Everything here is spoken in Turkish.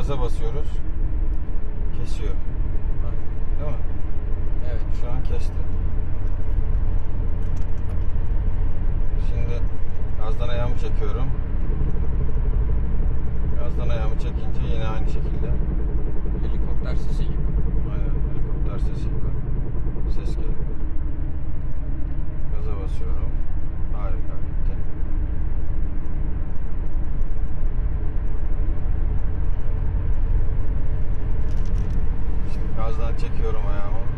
gaza basıyoruz. Kesiyor. Değil mi? Evet. Şu an kesti. Şimdi gazdan ayağımı çekiyorum. Gazdan ayağımı çekince yine aynı şekilde. Helikopter sesi gibi. Aynen helikopter sesi gibi. Ses geliyor. Gaza basıyorum. Harika gitti. Şimdi gazdan çekiyorum ayağımı.